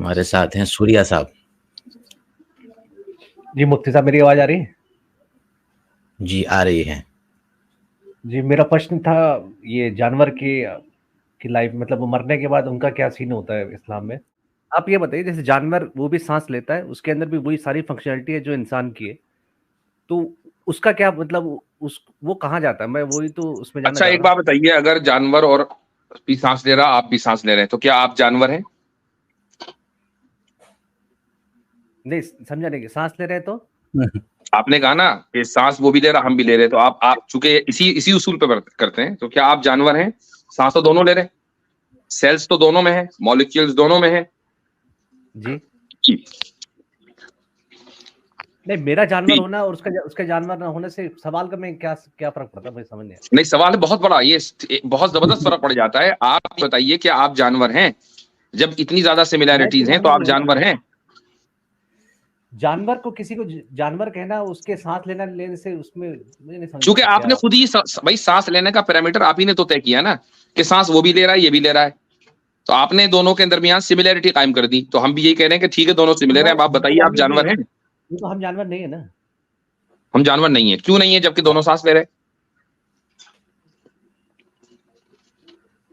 हमारे साथ हैं सूर्या साहब। जी मुफ्ती साहब, मेरी आवाज आ रही है? जी आ रही है। जी, मेरा प्रश्न था ये जानवर की लाइफ, मतलब वो मरने के बाद उनका क्या सीन होता है इस्लाम में। आप ये बताइए, जैसे जानवर वो भी सांस लेता है, उसके अंदर भी वही सारी फंक्शनैलिटी है जो इंसान की है, तो उसका क्या मतलब, उस वो कहाँ जाता है? मैं वही तो उसमें जानना अच्छा, चाह एक रहा बात बताइए, अगर जानवर और भी सांस ले रहा, आप भी सांस ले रहे हैं, तो क्या आप जानवर हैं? नहीं, समझा नहीं कि सांस ले रहे हैं तो आपने कहा ना कि सांस वो भी ले रहा, हम भी ले रहे हैं, तो आप चूंकि इसी उसूल पे करते हैं, तो क्या आप जानवर हैं? सांस तो दोनों ले रहे हैं, सेल्स तो दोनों में है, मॉलिक्यूल्स दोनों में है। जी जी। नहीं, मेरा जानवर होना और उसका जानवर ना होने से सवाल का में क्या क्या फर्क पड़ता है, मुझे समझ नहीं आया। नहीं, सवाल बहुत बड़ा, ये बहुत जबरदस्त फर्क पड़ जाता है। आप बताइए कि आप जानवर हैं? जब इतनी ज्यादा सिमिलैरिटीज हैं तो आप जानवर हैं? जानवर को किसी को जानवर कहना, उसके सांस लेने से उसमें मुझे नहीं समझ। चूंकि आपने खुद ही भाई सांस लेने का पैरामीटर आप ही ने तो तय किया ना कि सांस वो भी ले रहा है, ये भी ले रहा है, तो आपने दोनों के दरमियान सिमिलैरिटी कायम कर दी। तो हम भी यही कह रहे हैं कि ठीक है, दोनों सिमिलर हैं। अब आप बताइए, आप जानवर हैं? तो हम जानवर नहीं है ना। हम जानवर नहीं है, क्यों नहीं है जबकि दोनों सांस ले रहे हैं?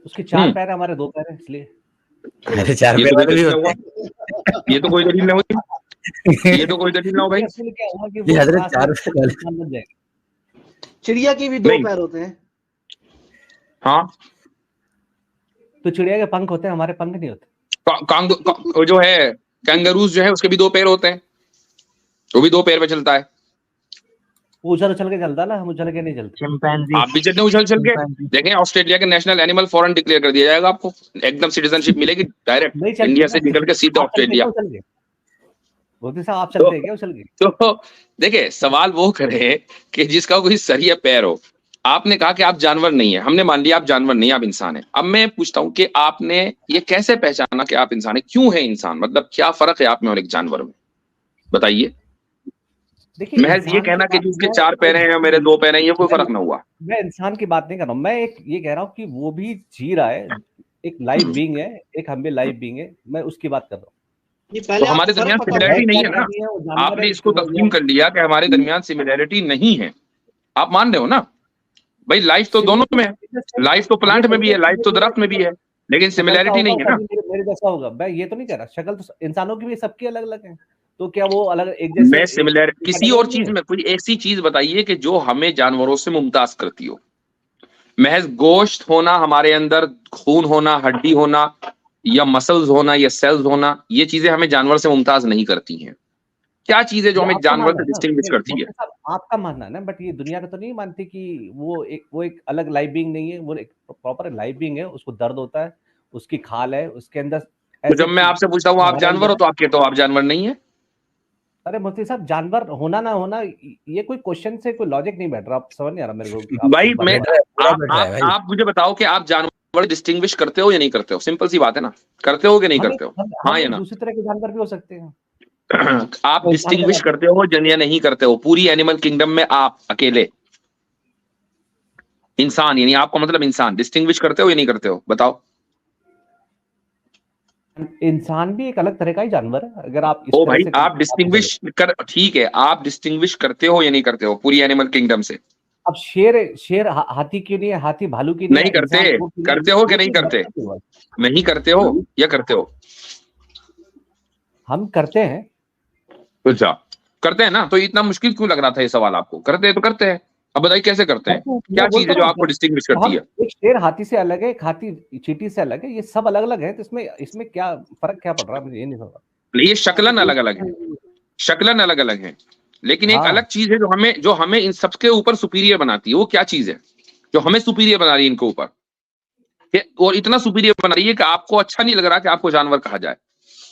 उसके 4 पैर है, हमारे 2 पैर है, इसलिए। अरे 4 पैर वाले भी होते हैं। ये तो कोई दलील नहीं हुई। ये तो कोई दलील ना हो भाई। ये हजरत 4 पैर वाले। चिड़िया के भी 2 पैर होते हैं। हाँ, तो चिड़िया के पंख होते हैं, हमारे पंख नहीं होते। जो है कैंगरूज जो है, उसके भी 2 पैर होते हैं, वो भी 2 पैर पे चलता है। उछल उछल के चलता ना, हम उछल के नहीं चलते। आप भी चलते उछल चल के देखें, ऑस्ट्रेलिया के नेशनल एनिमल फॉरन डिक्लेयर कर दिया जाएगा, आपको एकदम सिटीजनशिप मिलेगी डायरेक्ट, इंडिया से निकल के सीधा ऑस्ट्रेलिया। मोदी साहब, आप चलते हैं क्या उछल के? तो देखिए, सवाल वो करे कि जिसका कोई सर या पैर हो। आपने कहा कि आप जानवर नहीं है, हमने मान लिया आप जानवर नहीं, आप इंसान है। अब मैं पूछता हूं कि आपने ये कैसे पहचाना कि आप इंसान है? क्यों है इंसान? मतलब क्या फर्क है आप में और एक जानवर में? बताइए। महज ये कहना कि जिसके 4 पैर हैं और मेरे 2 पैर हैं, ये कोई फर्क ना हुआ। मैं इंसान की बात नहीं कर रहा हूँ, मैं एक ये कह रहा हूँ कि वो भी जी रहा है, एक लाइव बीइंग है, एक हम भी लाइव बीइंग है, मैं उसकी बात कर रहा हूँ। तो हमारे दरमियान सिमिलैरिटी नहीं है ना। आपने इसको तस्लीम कर लिया कि हमारे दरमियान सिमिलैरिटी नहीं है, आप मान रहे हो ना भाई? लाइफ तो दोनों में है, लाइफ तो प्लांट में भी है, लाइफ तो दरख्त में भी है, लेकिन सिमिलैरिटी नहीं है ना। मेरे जैसा होगा, मैं ये तो नहीं कह रहा, शक्ल तो इंसानों की भी सबकी अलग अलग है, तो क्या वो अलग एक जैसे? मैं सिमिलर किसी और चीज में कोई ऐसी चीज बताइए कि जो हमें जानवरों से मुमताज करती हो। महज गोश्त होना हमारे अंदर, खून होना, हड्डी होना, या मसल्स होना, या सेल्स होना, ये चीजें हमें जानवर से मुमताज नहीं करती हैं। क्या चीज है जो हमें जानवर से डिस्टिंग्विश करती है? आपका मानना है ना, बट ये दुनिया का तो नहीं मानती कि वो एक अलग लाइव बीइंग नहीं है, वो एक प्रॉपर लाइव बीइंग है, उसको दर्द होता है, उसकी खाल है, उसके अंदर। तो जब मैं आपसे पूछता हूँ आप जानवर हो, तो आप कहते हो आप जानवर नहीं है। अरे मुफ्ती साहब, जानवर होना ना होना, ये कोई क्वेश्चन से कोई लॉजिक नहीं बैठ रहा, आप समझ नहीं आ रहा मेरे को भाई। आप मुझे बताओ कि आप जानवर डिस्टिंग्विश करते हो या नहीं करते हो? सिंपल सी बात है ना, करते हो कि नहीं करते हो? हाँ या ना? दूसरी तरह के जानवर भी हो सकते हैं। आप डिस्टिंग्विश करते हो या नहीं करते हो? पूरी एनिमल किंगडम में आप अकेले इंसान, यानी आपका मतलब इंसान, डिस्टिंग्विश करते हो या नहीं करते हो? बताओ। इंसान भी एक अलग तरह का ही जानवर है, अगर आप ओ भाई, आप डिस्टिंग्विश कर, ठीक है, आप डिस्टिंग्विश करते हो या नहीं करते हो पूरी एनिमल किंगडम से? अब शेर हाथी के लिए, हाथी भालू के लिए नहीं करते। करते हो कि नहीं करते? नहीं करते हो या करते हो? हम करते हैं। अच्छा, करते हैं ना, तो इतना मुश्किल क्यों लग रहा था ये सवाल आपको? करते हैं तो करते हैं। अब बताइए कैसे करते हैं, क्या चीज है जो आपको डिस्टिंग्विश करती है? एक शेर हाथी से अलग है, एक हाथी चींटी से अलग है, ये सब अलग अलग है, तो इसमें क्या फर्क क्या पड़ रहा है, मुझे ये नहीं समझ। ये शक्लन अलग अलग है, शक्लन अलग अलग है, लेकिन एक अलग चीज है जो हमें इन सबके ऊपर सुपीरियर बनाती है। वो क्या चीज है जो हमें सुपीरियर बना रही है इनके ऊपर? और इतना सुपीरियर बना रही है कि आपको अच्छा नहीं लग रहा कि आपको जानवर कहा जाए।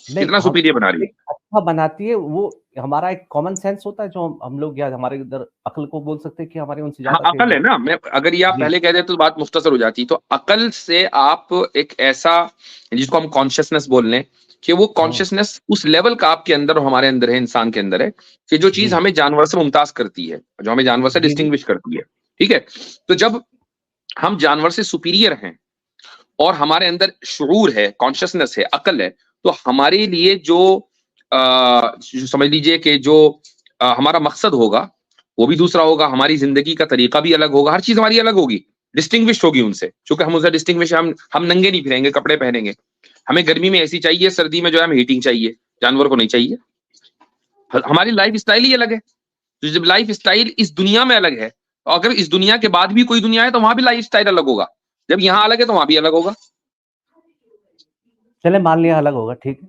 कितना सुपीरियर बना रही है? अच्छा बनाती है वो। हमारा एक कॉमन सेंस होता है जो हम लोग, या हमारे इधर अकल को बोल सकते हैं कि हमारे उनसे ज्यादा अकल है ना। मैं अगर ये आप पहले कह देते तो बात मुख्तसर हो जाती। तो अकल से आप एक ऐसा, जिसको हम कॉन्शियसनेस बोल लें, कि वो कॉन्शियसनेस उस लेवल का आपके अंदर और हमारे अंदर है, इंसान के अंदर है, कि जो चीज हमें जानवर से मुमताज करती है, जो हमें जानवर से डिस्टिंग्विश करती है। ठीक है, तो जब हम जानवर से सुपीरियर हैं और हमारे अंदर शुऊर है, कॉन्शियसनेस है, अकल है, तो हमारे लिए जो समझ लीजिए कि जो हमारा मकसद होगा वो भी दूसरा होगा, हमारी जिंदगी का तरीका भी अलग होगा, हर चीज हमारी अलग होगी, डिस्टिंग्विश होगी उनसे, क्योंकि हम उनसे डिस्टिंग्विश, हम नंगे नहीं फिरेंगे, कपड़े पहनेंगे, हमें गर्मी में एसी चाहिए, सर्दी में जो है हमें हीटिंग चाहिए, जानवर को नहीं चाहिए। हमारी लाइफ स्टाइल ही अलग है। तो जब लाइफ स्टाइल इस दुनिया में अलग है, तो अगर इस दुनिया के बाद भी कोई दुनिया है तो वहां भी लाइफ स्टाइल अलग होगा, जब यहाँ अलग है तो वहां भी अलग होगा। चले मान लिया अलग होगा, ठीक है,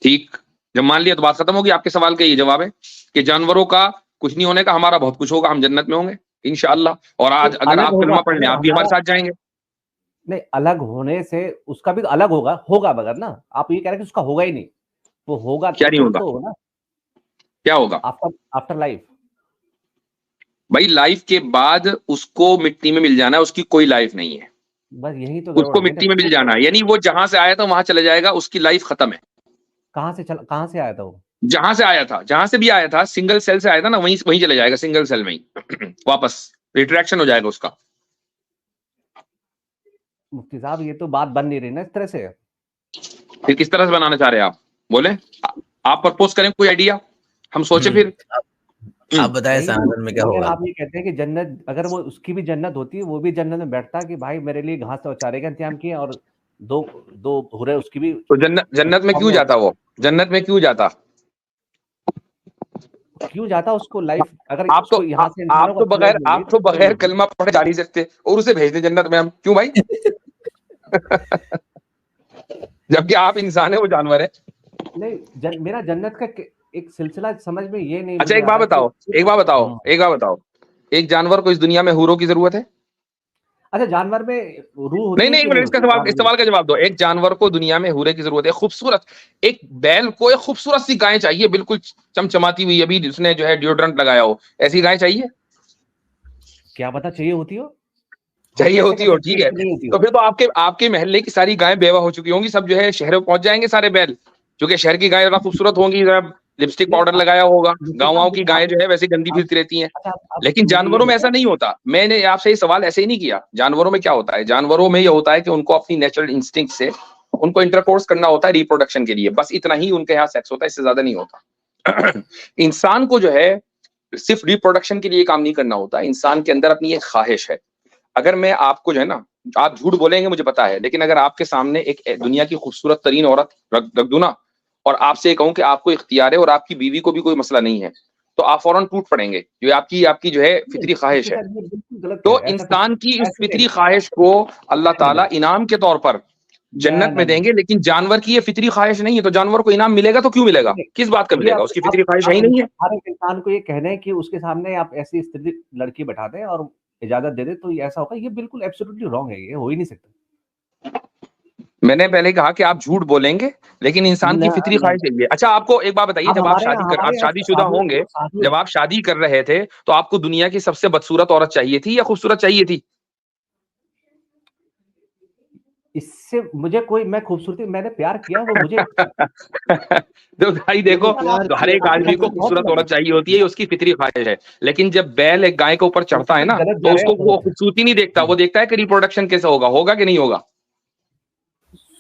ठीक, जब मान लिया तो बात खत्म होगी। आपके सवाल का ये जवाब है कि जानवरों का कुछ नहीं होने का, हमारा बहुत कुछ होगा, हम जन्नत में होंगे इंशाअल्लाह। और आज अगर आप कलमा पढ़ने आप भी हमारे साथ जाएंगे। नहीं, अलग होने से उसका भी अलग होगा मगर ना, आप ये कह रहे हैं कि उसका होगा ही नहीं, वो होगा क्या नहीं होगा, तो ना क्या होगा आफ्टर लाइफ। भाई लाइफ के बाद उसको मिट्टी में मिल जाना है, उसकी कोई लाइफ नहीं है, बस यही तो उसको मिट्टी में मिल जाना है, यानी वो जहां से आया था वहां चले जाएगा, उसकी लाइफ खत्म है। कहां से आया था वो? जहां से आया था, जहां से भी आया था, सिंगल सेल से आया था ना, वहीं चले जाएगा, सिंगल सेल में ही वापस रिट्रैक्शन हो जाएगा उसका। मुफ्ती साहब ये तो बात बन नहीं रही ना इस तरह से। फिर किस तरह से बनाना चाह रहे हैं आप, बोले, आप प्रपोज करें कोई आइडिया, हम सोचे फिर। आप बताएं सनातन में क्या होगा। आप ये कहते हैं कि जन्नत, अगर वो उसकी भी जन्नत होती है, वो भी जन्नत में बैठता कि भाई मेरे लिए घास और चारे का इंतजाम किया, और दो हुरे उसकी भी, तो जन्नत में क्यों जाता वो, जन्नत में क्यों जाता उसको लाइफ, अगर आप तो यहाँ से आप तो बगैर कलमा पढ़े जा नहीं सकते और उसे भेज दे जन्नत में, हम क्यों भाई जबकि आप इंसान है, वो जानवर है। नहीं, मेरा जन्नत का एक सिलसिला समझ में ये नहीं। अच्छा एक बात बताओ, एक जानवर को इस दुनिया में हूरों की जरूरत है? अच्छा, जानवर में रूह होती है? नहीं, इस सवाल का जवाब दो। एक जानवर को दुनिया में हूरे की जरूरत है, खूबसूरत, एक बैल को एक खूबसूरत सी गाय चाहिए, बिल्कुल चमचमाती हुई, अभी उसने जो है डिओड्रेंट लगाया हो, ऐसी गाय चाहिए? क्या पता चाहिए होती हो, ठीक है। तो फिर तो आपके मोहल्ले की सारी गायें बेवा हो चुकी होंगी, सब जो है शहर में पहुंच जाएंगे सारे बैल, क्योंकि शहर की गायें ज्यादा खूबसूरत होंगी, लिपस्टिक पाउडर लगाया होगा। गाँव की गायें जो है वैसे गंदी फिरती रहती हैं। लेकिन जानवरों में ऐसा नहीं होता। मैंने आपसे ये सवाल ऐसे ही नहीं किया। जानवरों में क्या होता है, जानवरों में ये होता है कि उनको अपनी नेचुरल इंस्टिंक्ट से उनको इंटरकोर्स करना होता है रिप्रोडक्शन के लिए, बस इतना ही उनके यहाँ सेक्स होता है, इससे ज्यादा नहीं होता। इंसान को जो है सिर्फ रिप्रोडक्शन के लिए काम नहीं करना होता, इंसान के अंदर अपनी एक ख्वाहिश है। अगर मैं आपको जो है ना, आप झूठ बोलेंगे मुझे पता है, लेकिन अगर आपके सामने एक दुनिया की खूबसूरत तरीन औरत रख दूं ना, और आपसे कहूं कि आपको इख्तियार है और आपकी बीवी को भी कोई मसला नहीं है, तो आप फौरन टूट पड़ेगे। जो आपकी जो है फितरी ख्वाहिश है। तो इंसान की इस फितरी ख्वाहिश को अल्लाह ताला इनाम के तौर पर जन्नत में देंगे, लेकिन जानवर की ये फितरी ख्वाहिश नहीं है। तो जानवर को इनाम मिलेगा तो क्यों मिलेगा, किस बात का मिलेगा, उसकी फितरी ख्वाहिश ही नहीं है। हर एक इंसान को ये कहना है कि उसके सामने आप ऐसी स्त्री लड़की बैठा दें और इजाजत दे दे तो ये ऐसा होगा, ये बिल्कुल एब्सोल्युटली रॉन्ग है, ये हो ही नहीं सकता। मैंने पहले कहा कि आप झूठ बोलेंगे, लेकिन इंसान की फितरी ख्वाहिश है ये। अच्छा आपको एक बात बताइए, जब आप शादीशुदा होंगे, जब आप शादी कर रहे थे, तो आपको दुनिया की सबसे बदसूरत औरत चाहिए थी या खूबसूरत चाहिए थी? इससे मुझे कोई, मैं खूबसूरती, मैंने प्यार किया वो मुझे तो भाई देखो, तो हर एक आदमी को खूबसूरत औरत चाहिए होती है, उसकी फितरी ख्वाहिश है। लेकिन जब बैल एक गाय के ऊपर चढ़ता है ना, तो उसको वो खूबसूरती नहीं देखता, वो देखता है कि रिप्रोडक्शन कैसे होगा कि नहीं होगा।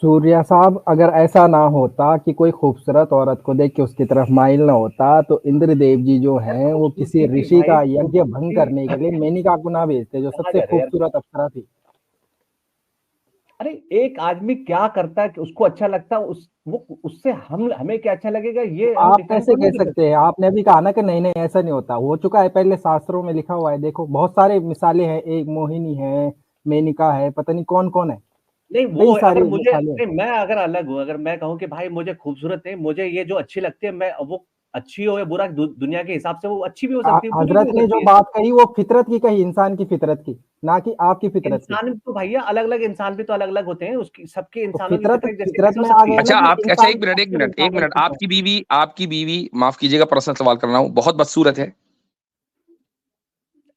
सूर्या साहब, अगर ऐसा ना होता कि कोई खूबसूरत औरत को देख के उसकी तरफ माइल ना होता, तो इंद्रदेव जी जो हैं वो किसी ऋषि का यज्ञ भंग करने के लिए मेनिका को ना भेजते, जो सबसे खूबसूरत अप्सरा थी। अरे एक आदमी क्या करता है कि उसको अच्छा लगता है, उससे हमें क्या अच्छा लगेगा, ये आप कैसे कह सकते हैं? आपने भी कहा ना कि नहीं ऐसा नहीं होता, हो चुका है, पहले शास्त्रों में लिखा हुआ है। देखो बहुत सारे मिसालें हैं, एक मोहिनी है, मेनिका है, पता नहीं कौन कौन है। नहीं वो अगर मुझे नहीं, मैं अगर अलग हूँ, अगर मैं कहूँ कि भाई मुझे खूबसूरत है, मुझे ये जो अच्छी लगती है, मैं वो अच्छी हो या बुरा दुनिया के हिसाब से वो अच्छी भी हो सकती है। हजरत ने जो बात कही वो फितरत की कही, इंसान की फितरत की, ना कि आपकी फितरत की। इंसान तो भैया अलग अलग इंसान भी तो अलग अलग होते हैं, उसकी सबके इंसानों फितरत में आ गए। अच्छा अच्छा एक मिनट, आपकी बीवी माफ कीजिएगा पर्सनल सवाल कर रहा हूँ, बहुत बदसूरत है?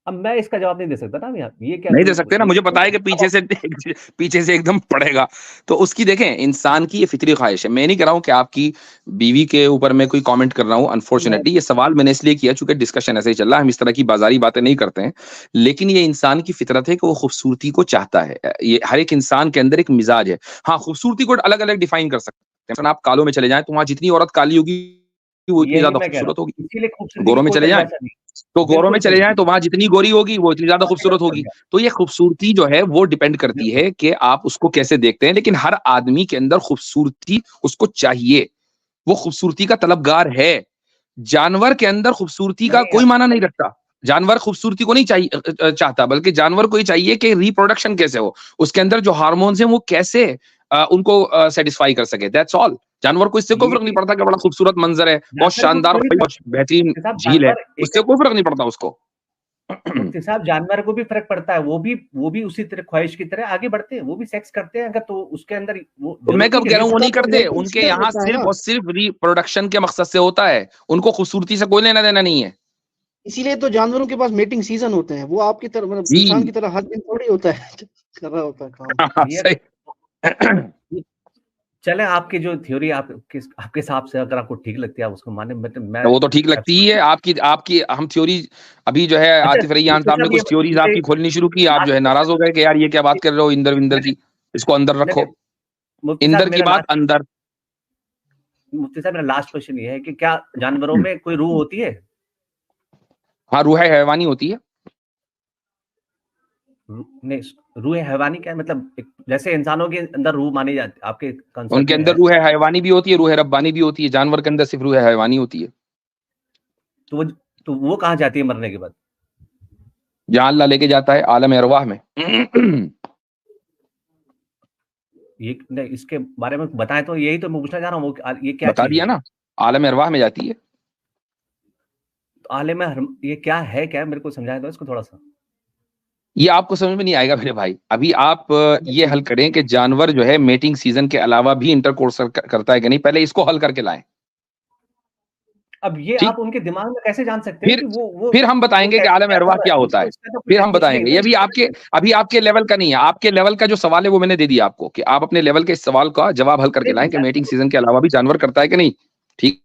अब मैं इसका जवाब नहीं दे सकता ना, ये क्या नहीं दे सकते ना, मुझे पता है कि पीछे से एकदम पड़ेगा। तो उसकी देखें, इंसान की ये फितरी ख्वाहिश है। मैं नहीं कह रहा हूं कि आपकी बीवी के ऊपर मैं कोई कमेंट कर रहा हूं, अनफॉर्चुनेटली ये सवाल मैंने इसलिए किया चूंकि डिस्कशन ऐसे ही चल रहा है, हम इस तरह की बाजारी बातें नहीं करते हैं। लेकिन ये इंसान की फितरत है कि वो खूबसूरती को चाहता है, ये हर एक इंसान के अंदर एक मिजाज है। हाँ, खूबसूरती को अलग अलग डिफाइन कर सकते हैं, आप कालों में चले जाएं तो वहां जितनी औरत काली होगी वो इतनी ज्यादा खूबसूरत होगी। इसीलिए खूबसूरती गोरों में कोई चले जाएं परिभाषा नहीं। तो गोरों में बिल्कुल चले सही। जाएं तो वहां जितनी गोरी होगी वो इतनी ज्यादा खूबसूरत होगी। तो ये खूबसूरती जो है वो डिपेंड करती है कि आप उसको कैसे देखते हैं। लेकिन हर आदमी के अंदर खूबसूरती उसको चाहिए, वो खूबसूरती का तलबगार है। जानवर के अंदर खूबसूरती का कोई माना नहीं रखता। जानवर खूबसूरती को नहीं चाहिए चाहता, बल्कि जानवर को ही चाहिए कि रिप्रोडक्शन कैसे हो, उसके अंदर जो हार्मोन्स हैं वो कैसे उनको सेटिस्फाई कर सके। That's all. जानवर को इससे कोई फर्क नहीं पड़ता कि बड़ा खूबसूरत मंजर है, बहुत शानदार, बहुत बेहतरीन झील है, उससे कोई फर्क नहीं पड़ता उसको। मुफ्ती साहब, जानवर को भी फर्क पड़ता है, वो भी उसी तरह ख्वाहिश की तरह आगे बढ़ते हैं, वो भी सेक्स करते हैं अगर, तो उसके अंदर वो तो मैं कब कह रहा हूँ वो नहीं करते, mating उनके season यहाँ होता है सिर्फ ना। और सिर्फ रिप्रोडक्शन के मकसद से होता है, उनको खूबसूरती से कोई लेना देना नहीं है। इसीलिए तो जानवरों के पास मेटिंग सीजन होते हैं, वो आपकी तरह मतलब जी। इंसान की तरह हर दिन थोड़ी होता है कर रहा होता है काम। सही। चले, आपकी जो थ्योरी आपके हिसाब से अगर आपको ठीक लगती है आप उसको माने। मैं वो तो ठीक लगती ही है आपकी हम थ्योरी अभी जो है आतिफ रईयान साहब ने कुछ थ्योरीज आपकी खोलनी शुरू की, आप जो है नाराज हो गए कि यार ये क्या बात कर रहे हो इंदर विंदर की, इसको अंदर रखो, इंदर की बात अंदर। मुफ्ती साहब, मेरा लास्ट क्वेश्चन ये है कि क्या जानवरों में कोई रूह होती है? हाँ, रूह हैवानी होती है। नहीं, रूह हैवानी क्या है? मतलब जैसे इंसानों के अंदर रूह मानी जाती है, आपके कंसेप्ट उनके अंदर रूह हैवानी भी होती है, रूह रब्बानी भी होती है। जानवर के अंदर सिर्फ रूह हैवानी होती है। तो वो कहाँ जाती है मरने के बाद? जहां अल्लाह लेके जाता है, आलम अरवाह में। ये नहीं, इसके बारे में बताएं तो, यही तो मैं पूछना चाह रहा हूँ, ये क्या बता दिया ना, आलम अरवाह में जाती है। तो आलम ये क्या है, क्या मेरे को समझाएं तो इसको थोड़ा सा। ये आपको समझ में नहीं आएगा मेरे भाई। अभी आप ये हल करें कि जानवर जो है मेटिंग सीजन के अलावा भी इंटरकोर्स करता है कि नहीं, पहले इसको हल करके लाएं। अब ये आप उनके दिमाग में कैसे जान सकते हैं कि वो फिर हम बताएंगे कि आलम अरवाह क्या होता है, फिर हम बताएंगे। ये भी अभी आपके लेवल का नहीं है। आपके लेवल का जो सवाल है वो मैंने दे दिया आपको, कि आप अपने लेवल के इस सवाल का जवाब हल करके लाएं कि मीटिंग सीजन के अलावा भी जानवर करता है कि नहीं। ठीक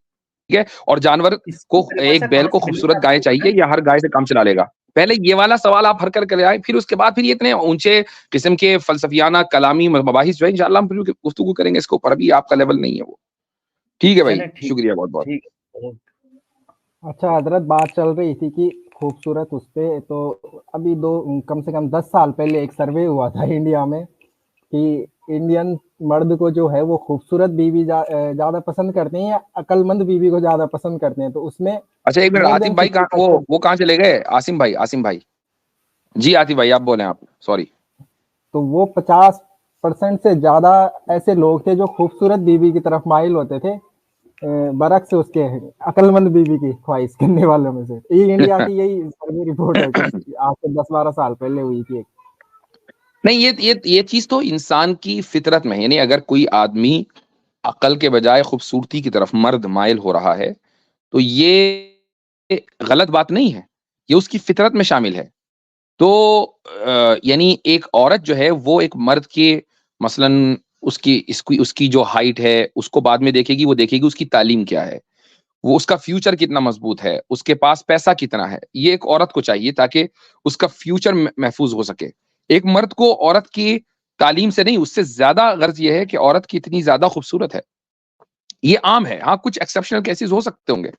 है। और जानवर को, एक बैल को खूबसूरत गाय चाहिए या हर गाय से काम चला लेगा? पहले ये वाला सवाल आप हल करके ले आए, फिर उसके बाद फिर ये इतने ऊंचे किस्म के फलसफियाना कलामी मबाहिस जो है इंशाअल्लाह हम फिर गुफ्तगू करेंगे इसके ऊपर। अभी आपका लेवल नहीं है वो। ठीक है भाई, शुक्रिया बहुत बहुत। अच्छा हजरत, बात चल रही थी कि खूबसूरत उस पे, तो अभी कम से कम 10 साल पहले एक सर्वे हुआ था इंडिया में कि इंडियन मर्द को जो है वो खूबसूरत बीवी ज्यादा पसंद करते हैं या अक्लमंद बीवी को ज्यादा पसंद करते हैं। तो उसमें अच्छा एक मिनट, आतिफ भाई वो कहाँ चले गए? आसिम भाई जी, आतिफ भाई आप बोले, आप सॉरी। तो वो 50% से ज्यादा ऐसे लोग थे जो खूबसूरत बीवी की तरफ माइल होते थे, बरक्स उसके अक्लमंद बीवी की ख्वाहिश करने वालों में से। ये इंडिया की यही सर्वे रिपोर्ट है, आज से 10-12 साल पहले हुई थी। नहीं, ये चीज तो इंसान की फितरत में है। यानी अगर कोई आदमी अकल के बजाय खूबसूरती की तरफ मर्द माइल हो रहा है तो ये गलत बात नहीं है, ये उसकी फितरत में शामिल है। तो यानी एक औरत जो है वो एक मर्द के मसलन उसकी जो हाइट है उसको बाद में देखेगी। वो देखेगी उसकी तालीम क्या है, वो उसका फ्यूचर कितना मजबूत है, उसके पास पैसा कितना है। ये एक औरत को चाहिए ताकि उसका फ्यूचर महफूज हो सके। एक मर्द को औरत की तालीम से नहीं, उससे ज्यादा गर्ज ये है कि औरत कितनी ज्यादा खूबसूरत है। ये आम है। हाँ, कुछ एक्सेप्शनल केसेस हो सकते होंगे,